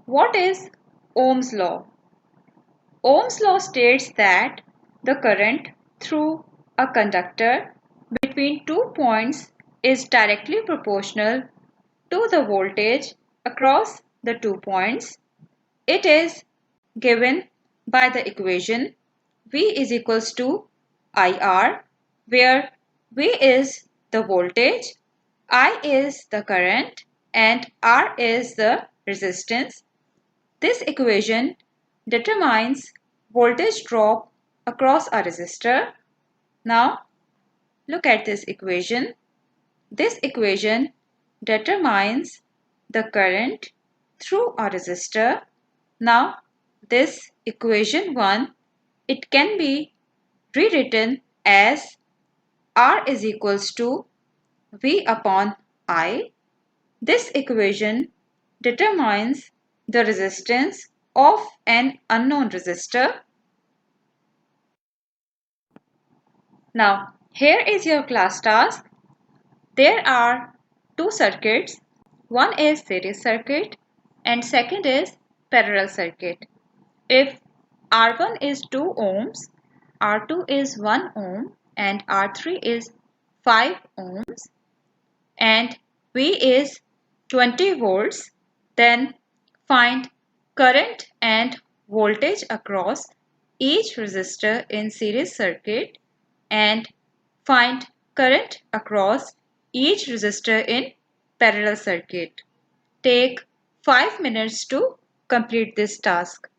What is Ohm's law? Ohm's law states that the current through a conductor between 2 points is directly proportional to the voltage across the 2 points. It is given by the equation V is equals to IR, where V is the voltage, I is the current, and R is the resistance. This equation determines voltage drop across a resistor. Now, look at this equation. This equation determines the current through a resistor. Now, this equation 1, it can be rewritten as R is equals to V upon I. This equation determines the resistance of an unknown resistor. Now, here is your class task. There are two circuits. One is series circuit and second is parallel circuit. If R1 is 2 ohms, R2 is 1 ohm and R3 is 5 ohms and V is 20 volts, then find current and voltage across each resistor in series circuit and find current across each resistor in parallel circuit. Take 5 minutes to complete this task.